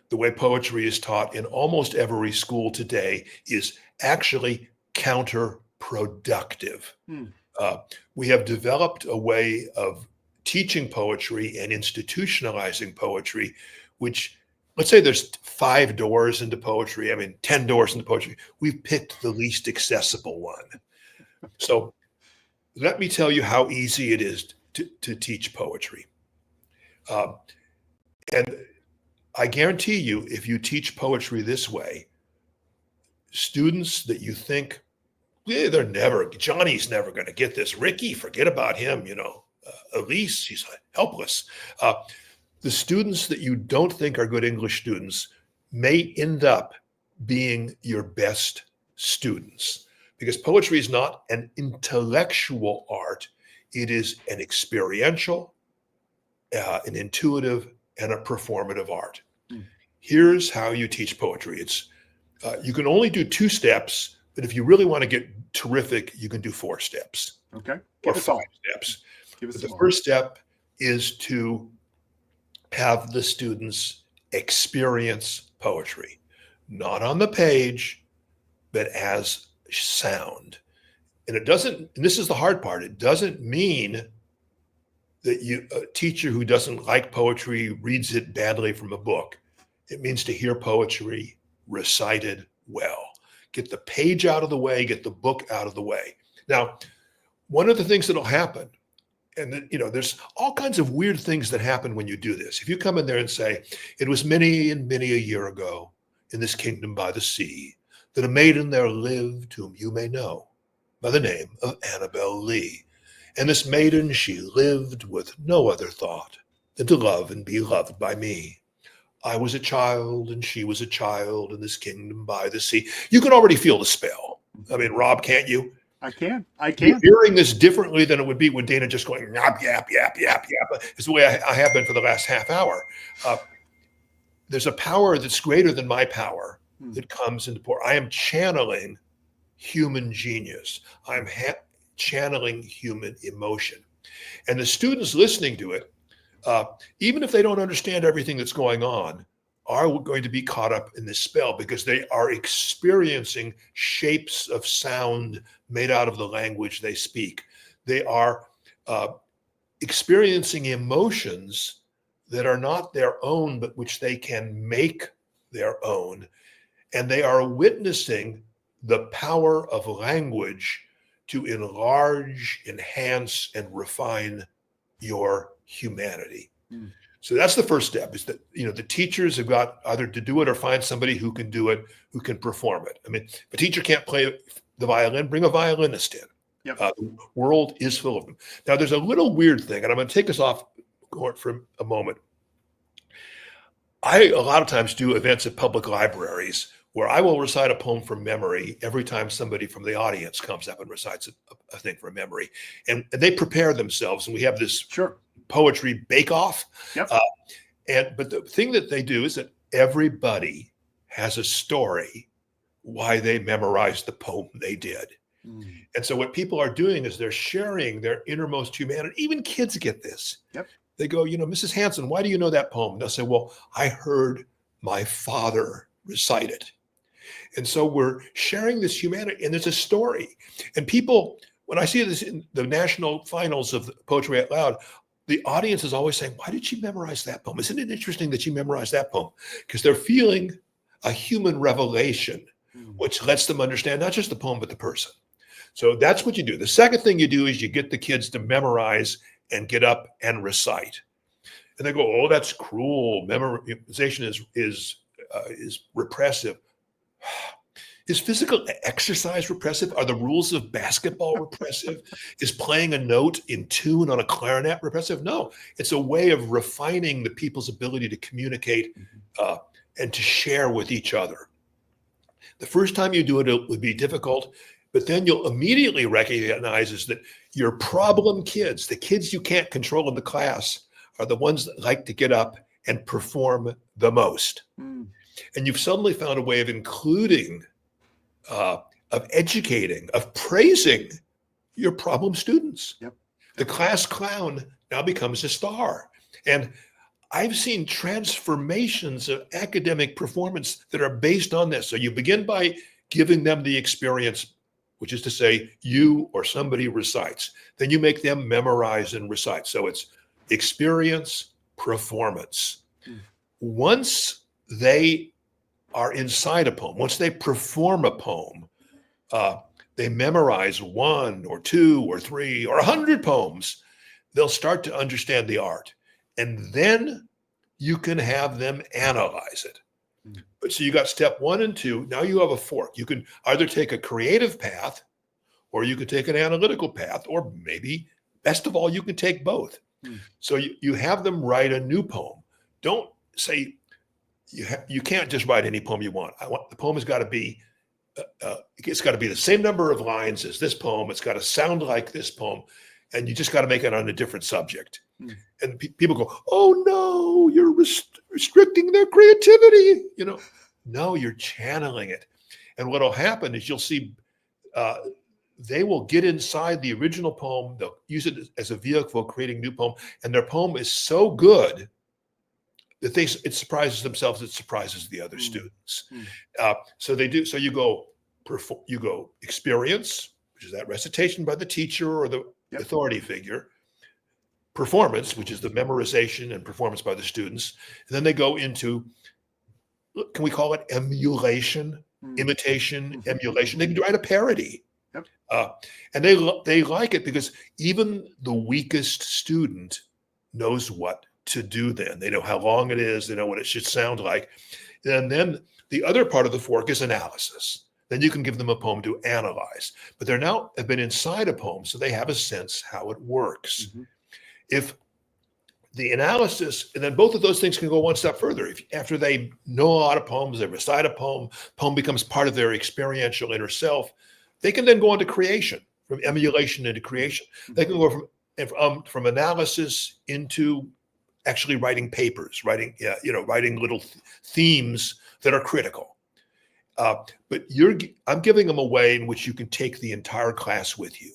The way poetry is taught in almost every school today is actually counterproductive. We have developed a way of teaching poetry and institutionalizing poetry, which, let's say there's 5 doors into poetry, 10 doors into poetry. We've picked the least accessible one. So let me tell you how easy it is to teach poetry. And I guarantee you, if you teach poetry this way, students that you think, Johnny's never going to get this. Ricky, forget about him, Elise, she's helpless. The students that you don't think are good English students may end up being your best students, because poetry is not an intellectual art. It is an experiential, an intuitive, and a performative art. Mm. Here's how you teach poetry. It's you can only do 2 steps, but if you really want to get terrific, you can do 4 steps. Okay. Or Give us 5 all. steps. Give us But the some more. first step is to have the students experience poetry, not on the page, but as sound. And it doesn't, and this is the hard part, it doesn't mean that a teacher who doesn't like poetry reads it badly from a book. It means to hear poetry recited well. Get the page out of the way, get the book out of the way. Now, one of the things that'll happen, and there's all kinds of weird things that happen when you do this. If you come in there and say, it was many and many a year ago in this kingdom by the sea that a maiden there lived whom you may know by the name of Annabel Lee. And this maiden, she lived with no other thought than to love and be loved by me. I was a child and she was a child in this kingdom by the sea. You can already feel the spell. I mean, Rob, can't you? I can. You're hearing this differently than it would be with Dana just going yap, yap, yap, yap, yap. It's the way I have been for the last half hour. There's a power that's greater than my power that comes into pour. I am channeling human genius. I'm channeling human emotion. And the students listening to it, even if they don't understand everything that's going on, are going to be caught up in this spell because they are experiencing shapes of sound made out of the language they speak. They are experiencing emotions that are not their own, but which they can make their own. And they are witnessing the power of language to enlarge, enhance, and refine your humanity. Mm. So that's the first step, is that, the teachers have got either to do it or find somebody who can do it, who can perform it. I mean, if a teacher can't play the violin, bring a violinist in. Yep. The world is full of them. Now, there's a little weird thing, and I'm going to take us off court for a moment. I, a lot of times, do events at public libraries where I will recite a poem from memory every time somebody from the audience comes up and recites a thing from memory. And they prepare themselves, and we have this poetry bake-off. Yep. But the thing that they do is that everybody has a story why they memorized the poem they did. Mm. And so what people are doing is they're sharing their innermost humanity. Even kids get this. Yep. They go, Mrs. Hanson, why do you know that poem? And they'll say, well, I heard my father recite it. And so we're sharing this humanity, and there's a story. And people, when I see this in the national finals of Poetry Out Loud, the audience is always saying, why did she memorize that poem? Isn't it interesting that she memorized that poem? Because they're feeling a human revelation, which lets them understand not just the poem, but the person. So that's what you do. The second thing you do is you get the kids to memorize and get up and recite. And they go, oh, that's cruel. Memorization is repressive. Is physical exercise repressive? Are the rules of basketball repressive? Is playing a note in tune on a clarinet repressive? No, it's a way of refining the people's ability to communicate and to share with each other. The first time you do it, it would be difficult, but then you'll immediately recognize is that your problem kids, the kids you can't control in the class, are the ones that like to get up and perform the most. Mm. And you've suddenly found a way of including, of educating, of praising your problem students. Yep. The class clown now becomes a star. And I've seen transformations of academic performance that are based on this. So you begin by giving them the experience, which is to say you or somebody recites. Then you make them memorize and recite. So it's experience, performance. Mm. Once they are inside a poem, once they perform a poem, they memorize 1 or 2 or 3 or 100 poems, they'll start to understand the art. And then you can have them analyze it. Mm. But so you got step 1 and 2. Now you have a fork. You can either take a creative path, or you could take an analytical path, or maybe best of all, you can take both. So you have them write a new poem. Don't say you can't just write any poem you want. The poem has got to be it's got to be the same number of lines as this poem. It's got to sound like this poem, and you just got to make it on a different subject. And people go, "Oh no, you're restricting their creativity." No, you're channeling it. And what'll happen is you'll see they will get inside the original poem. They'll use it as a vehicle for creating new poem, and their poem is so good that it surprises themselves. It surprises the other students. So they do. So you go experience, which is that recitation by the teacher or the authority figure. Performance, which is the memorization and performance by the students. And then they go into, can we call it emulation, imitation, emulation? They can write a parody. And they like it because even the weakest student knows what to do then. They know how long it is. They know what it should sound like. And then the other part of the fork is analysis. Then you can give them a poem to analyze. But they're now have been inside a poem, so they have a sense how it works. If the analysis, and then both of those things can go one step further. If after they know a lot of poems, they recite a poem becomes part of their experiential inner self, they can then go on to creation, from emulation into creation. They can go from analysis into actually writing papers, writing little themes that are critical. But I'm giving them a way in which you can take the entire class with you.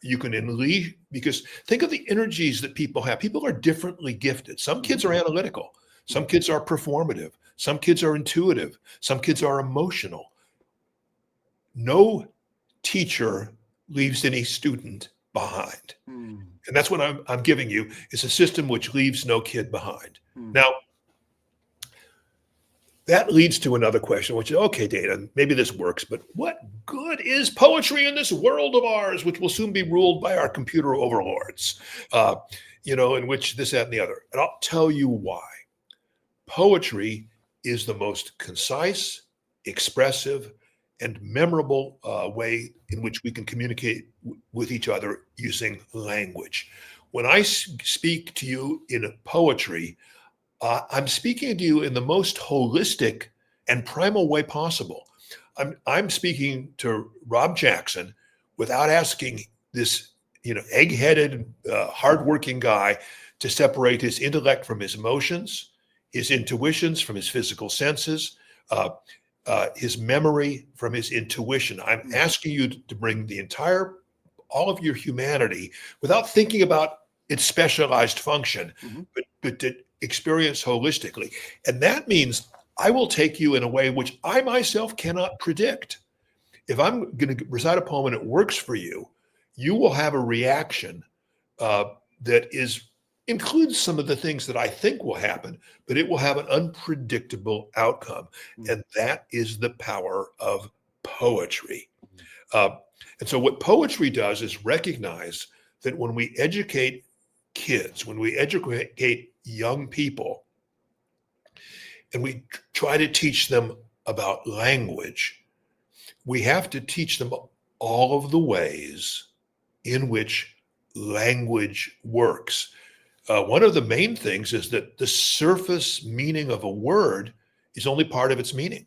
You can unleash, because think of the energies that people have. People are differently gifted. Some kids are analytical. Some kids are performative. Some kids are intuitive. Some kids are emotional. No teacher leaves any student behind. And that's what I'm giving you, is a system which leaves no kid behind. Now, that leads to another question, which is, okay, Dana, maybe this works, but what good is poetry in this world of ours, which will soon be ruled by our computer overlords, in which this, that, and the other? And I'll tell you why. Poetry is the most concise, expressive, and memorable way in which we can communicate with each other using language. When I speak to you in poetry, I'm speaking to you in the most holistic and primal way possible. I'm speaking to Rob Jackson without asking this, egg-headed, hardworking guy to separate his intellect from his emotions, his intuitions from his physical senses, his memory from his intuition. I'm asking you to bring all of your humanity without thinking about its specialized function, but to experience holistically. And that means I will take you in a way which I myself cannot predict. If I'm going to recite a poem and it works for you, you will have a reaction that includes some of the things that I think will happen, but it will have an unpredictable outcome. And that is the power of poetry. And so what poetry does is recognize that when we educate kids, when we educate young people, and we try to teach them about language, we have to teach them all of the ways in which language works. One of the main things is that the surface meaning of a word is only part of its meaning.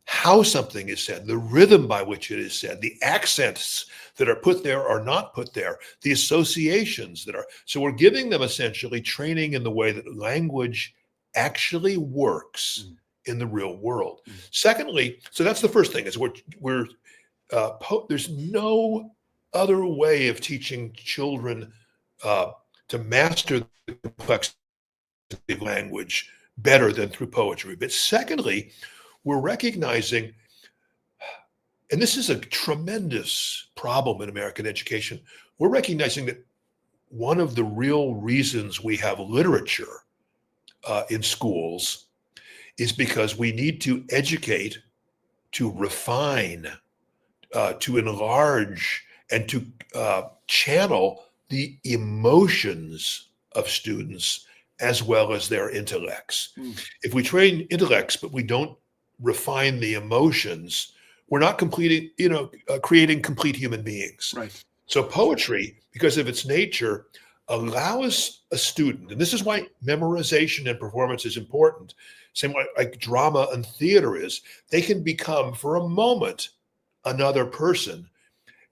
How something is said, the rhythm by which it is said, the accents that are put there or not put there, the associations that are. So we're giving them essentially training in the way that language actually works in the real world. Secondly, so that's the first thing, is there's no other way of teaching children to master the complexity of language better than through poetry. But secondly, we're recognizing, and this is a tremendous problem in American education, we're recognizing that one of the real reasons we have literature in schools is because we need to educate, to refine, to enlarge, and to channel the emotions of students as well as their intellects. If we train intellects, but we don't refine the emotions, we're not creating complete human beings. Right. So poetry, because of its nature, allows a student, and this is why memorization and performance is important, same way like drama and theater is, they can become for a moment another person,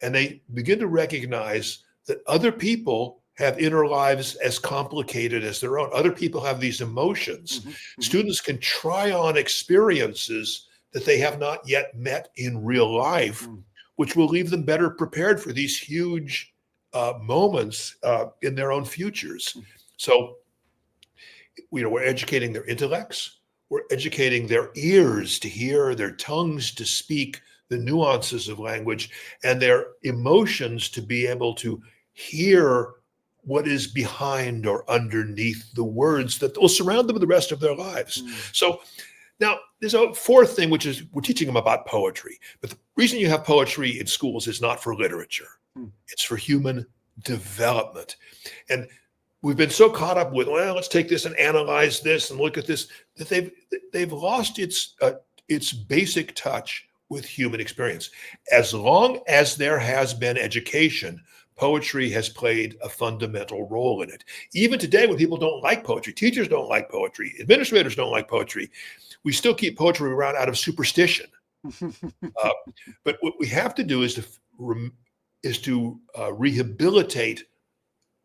and they begin to recognize that other people have inner lives as complicated as their own. Other people have these emotions. Students can try on experiences that they have not yet met in real life, which will leave them better prepared for these huge moments in their own futures. So, we're educating their intellects, we're educating their ears to hear, their tongues to speak the nuances of language, and their emotions to be able to hear what is behind or underneath the words that will surround them the rest of their lives. So now there's a fourth thing, which is we're teaching them about poetry. But the reason you have poetry in schools is not for literature. It's for human development. And we've been so caught up with, well, let's take this and analyze this and look at this, that they've lost its basic touch with human experience. As long as there has been education, poetry has played a fundamental role in it. Even today, when people don't like poetry, teachers don't like poetry, administrators don't like poetry, we still keep poetry around out of superstition. But what we have to do is to rehabilitate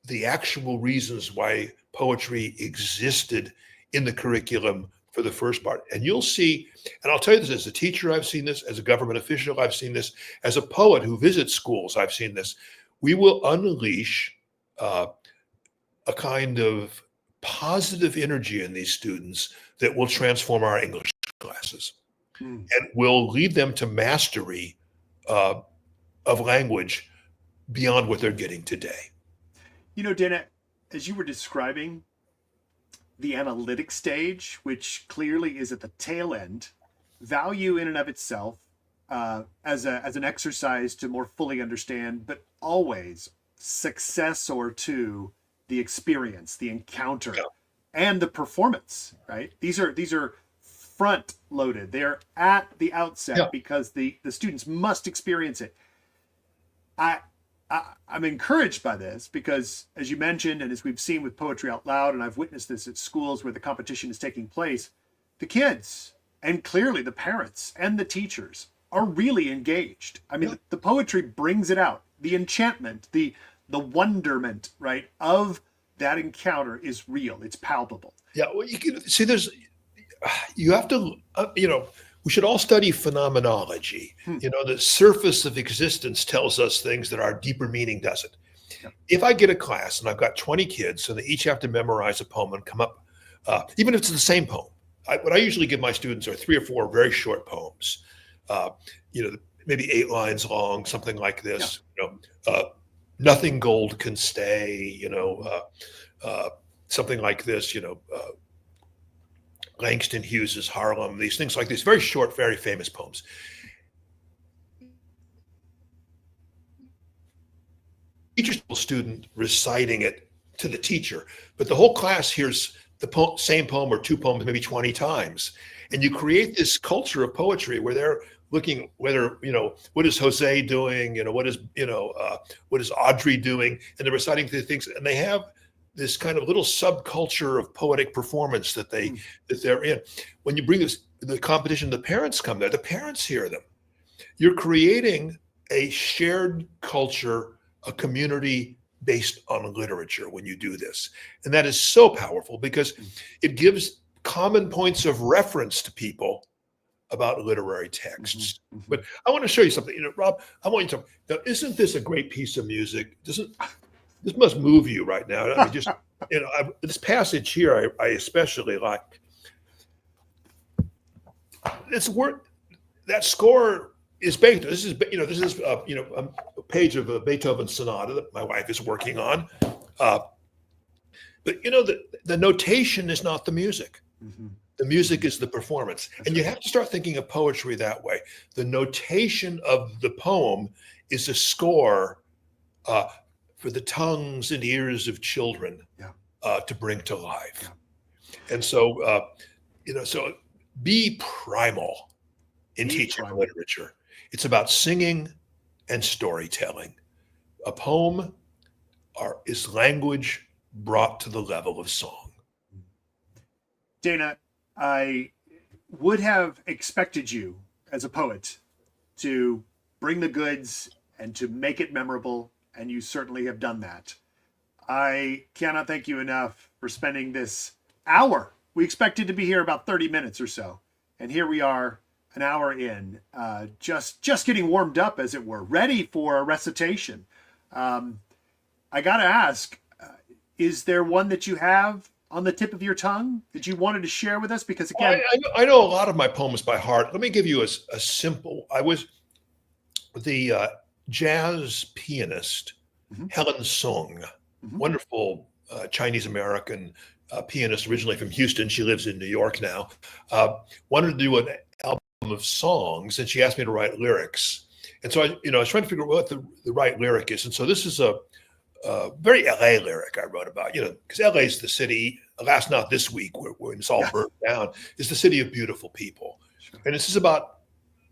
the actual reasons why poetry existed in the curriculum for the first part. And you'll see, and I'll tell you this, as a teacher, I've seen this, as a government official, I've seen this, as a poet who visits schools, I've seen this. We will unleash a kind of positive energy in these students that will transform our English classes and will lead them to mastery of language beyond what they're getting today. You know, Dana, as you were describing the analytic stage, which clearly is at the tail end, value in and of itself as an exercise to more fully understand, but always success or to the experience, the encounter, and the performance, right? These are front loaded. They're at the outset because the students must experience it. I'm encouraged by this because, as you mentioned, and as we've seen with Poetry Out Loud, and I've witnessed this at schools where the competition is taking place, the kids and clearly the parents and the teachers are really engaged. I mean, the poetry brings it out. The enchantment, the wonderment, right, of that encounter is real. It's palpable. Yeah, well, you can see you have to, we should all study phenomenology. The surface of existence tells us things that our deeper meaning doesn't. If I get a class and I've got 20 kids and they each have to memorize a poem and come up, even if it's the same poem, what I usually give my students are 3 or 4 very short poems, maybe 8 lines long, something like this. Nothing gold can stay, something like this, Langston Hughes's Harlem, these things like this, very short, very famous poems. Teacher, student reciting it to the teacher, but the whole class hears the same poem or 2 poems maybe 20 times. And you create this culture of poetry where they're looking whether, what is Jose doing, what is Audrey doing, and they're reciting the things, and they have this kind of little subculture of poetic performance that they're in. When you bring the competition, the parents come there, the parents hear them. You're creating a shared culture, a community based on literature when you do this. And that is so powerful because it gives common points of reference to people about literary texts. But I want to show you something. Rob, I want you to, now, isn't this a great piece of music? This must move you right now. I mean, this passage here, I especially like. That score is Beethoven. This is a page of a Beethoven sonata that my wife is working on. But the notation is not the music. The music is the performance. And you have to start thinking of poetry that way. The notation of the poem is a score for the tongues and ears of children to bring to life. And so, so be primal in teaching literature. It's about singing and storytelling. A poem is language brought to the level of song. Dana, I would have expected you as a poet to bring the goods and to make it memorable, and you certainly have done that. I cannot thank you enough for spending this hour. We expected to be here about 30 minutes or so, and here we are an hour in, just getting warmed up, as it were, ready for a recitation. I gotta ask, is there one that you have on the tip of your tongue that you wanted to share with us? Because again, I know a lot of my poems by heart. Let me give you a simple. I was the jazz pianist Helen Sung, wonderful Chinese American pianist, originally from Houston. She lives in New York now. Wanted to do an album of songs, and she asked me to write lyrics. And so I was trying to figure out what the right lyric is. And so this is a very LA lyric I wrote about, because LA is the city, alas, not this week, when it's all burnt down, is the city of beautiful people. Sure. And this is about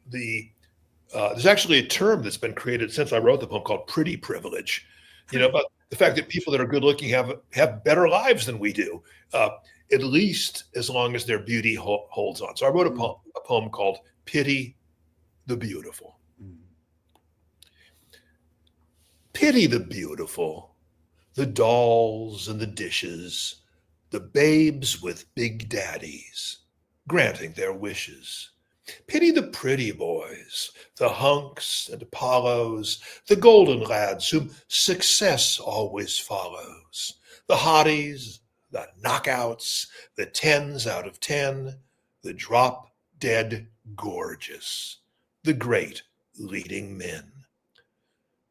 there's actually a term that's been created since I wrote the poem called pretty privilege, about the fact that people that are good looking have better lives than we do, at least as long as their beauty holds on. So I wrote a poem called Pity the Beautiful. Pity the beautiful, the dolls and the dishes, the babes with big daddies, granting their wishes. Pity the pretty boys, the hunks and Apollos, the golden lads whom success always follows, the hotties, the knockouts, the 10s out of 10, the drop dead gorgeous, the great leading men.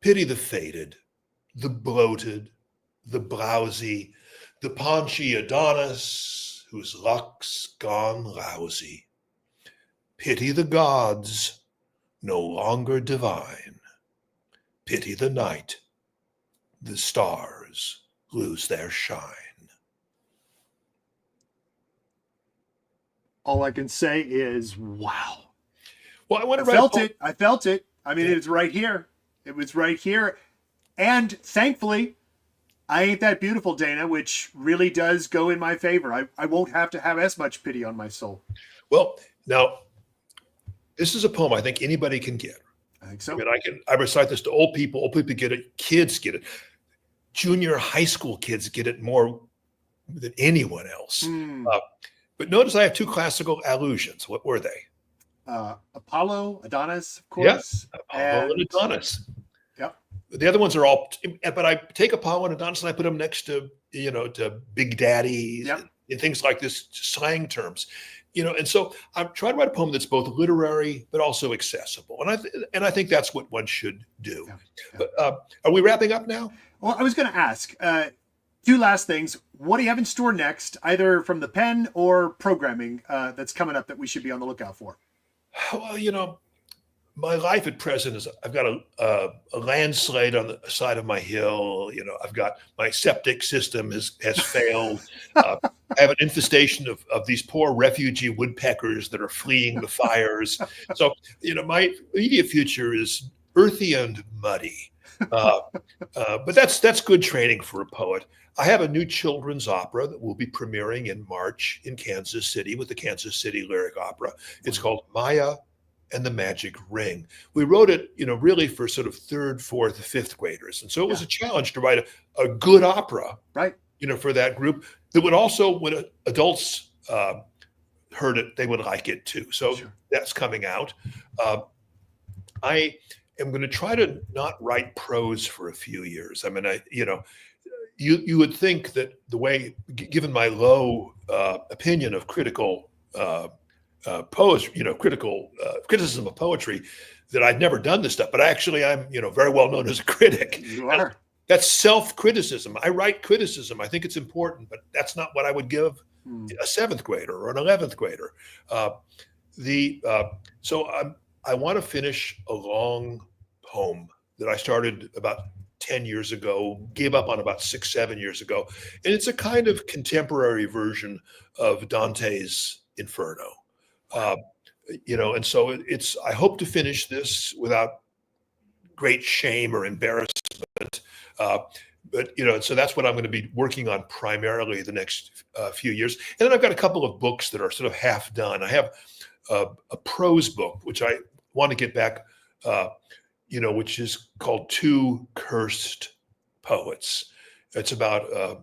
Pity the faded, the bloated, the blousy, the paunchy Adonis whose luck's gone lousy. Pity the gods, no longer divine. Pity the night, the stars lose their shine. All I can say is, wow. Well, I felt it. I mean, it's right here. It was right here. And thankfully, I Ain't That Beautiful, Dana, which really does go in my favor. I won't have to have as much pity on my soul. Well, now, this is a poem I think anybody can get. I think so. I mean, I recite this to old people get it, kids get it. Junior high school kids get it more than anyone else. But notice I have two classical allusions. What were they? Apollo, Adonis, of course. Yeah, Apollo and Adonis. Yep. The other ones are all, but I take Apollo and Adonis and I put them next to, to Big Daddy and things like this, slang terms, and so I'm trying to write a poem that's both literary, but also accessible. And I think that's what one should do. Yeah. But, are we wrapping up now? Well, I was going to ask, two last things. What do you have in store next, either from the pen or programming that's coming up that we should be on the lookout for? Well, my life at present is I've got a landslide on the side of my hill. I've got my septic system has failed. I have an infestation of these poor refugee woodpeckers that are fleeing the fires. So, my immediate future is earthy and muddy. But that's good training for a poet. I have a new children's opera that will be premiering in March in Kansas City with the Kansas City Lyric Opera. It's called Maya and the Magic Ring. We wrote it, really for sort of third, fourth, fifth graders. And so it was a challenge to write a good opera, right? For that group that would also, when adults heard it, they would like it too. So that's coming out. I am going to try to not write prose for a few years. I mean, you would think that the way, given my low opinion of critical poetry, criticism of poetry, that I'd never done this stuff. But actually, I'm very well known as a critic. You are. That's self-criticism. I write criticism. I think it's important, but that's not what I would give a seventh grader or an 11th grader. So I want to finish a long poem that I started about 10 years ago, gave up on about 6-7 years ago. And it's a kind of contemporary version of Dante's Inferno. And so I hope to finish this without great shame or embarrassment. But so that's what I'm going to be working on primarily the next few years. And then I've got a couple of books that are sort of half done. I have a prose book, which I want to get back, which is called Two Cursed Poets. It's about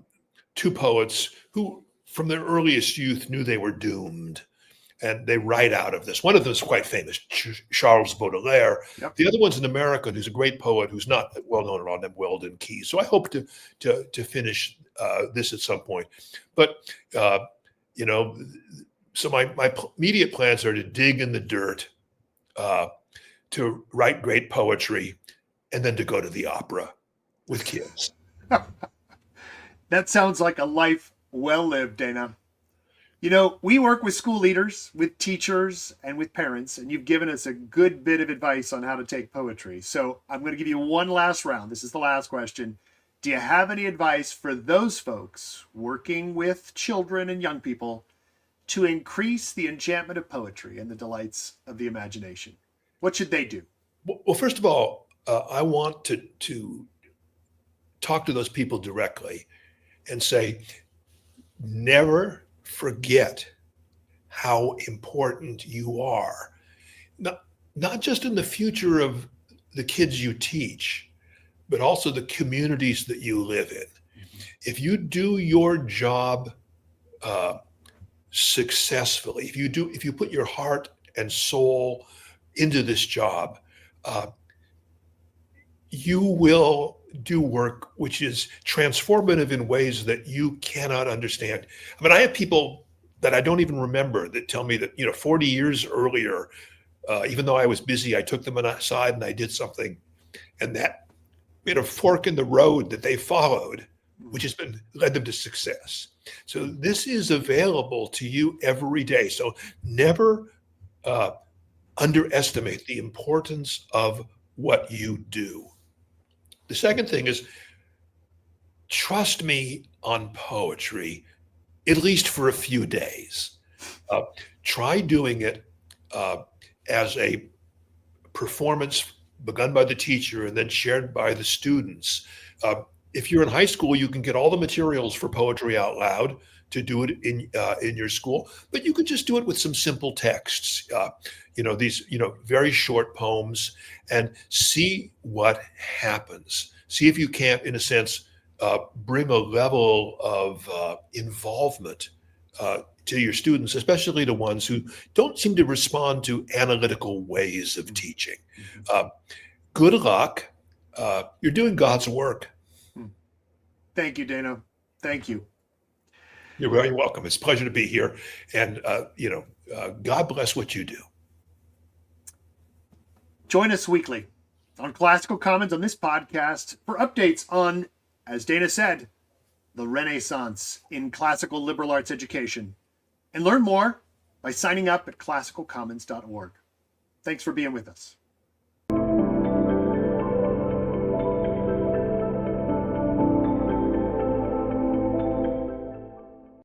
two poets who, from their earliest youth, knew they were doomed. And they write out of this. One of them is quite famous, Charles Baudelaire. Yep. The other one's an American who's a great poet who's not well known around them, Weldon Keys. So I hope to finish this at some point. But so my immediate plans are to dig in the dirt, to write great poetry, and then to go to the opera with kids. That sounds like a life well lived, Dana. We work with school leaders, with teachers, and with parents, and you've given us a good bit of advice on how to take poetry. So I'm going to give you one last round. This is the last question. Do you have any advice for those folks working with children and young people to increase the enchantment of poetry and the delights of the imagination? What should they do? Well, first of all, I want to talk to those people directly and say, never forget how important you are, not just in the future of the kids you teach, but also the communities that you live in. If you do your job successfully, if you put your heart and soul into this job, you will do work which is transformative in ways that you cannot understand. I mean, I have people that I don't even remember that tell me that, 40 years earlier, even though I was busy, I took them aside and I did something, and that made a fork in the road that they followed, which has led them to success. So this is available to you every day. So never underestimate the importance of what you do. The second thing is, trust me on poetry, at least for a few days. Try doing it as a performance begun by the teacher and then shared by the students. If you're in high school, you can get all the materials for poetry out loud to do it in your school, but you could just do it with some simple texts, these very short poems, and see what happens. See if you can't, in a sense, bring a level of involvement to your students, especially to ones who don't seem to respond to analytical ways of teaching. Good luck. You're doing God's work. Thank you, Dana. Thank you. You're very welcome. It's a pleasure to be here. And, God bless what you do. Join us weekly on Classical Commons on this podcast for updates on, as Dana said, the Renaissance in classical liberal arts education. And learn more by signing up at classicalcommons.org. Thanks for being with us.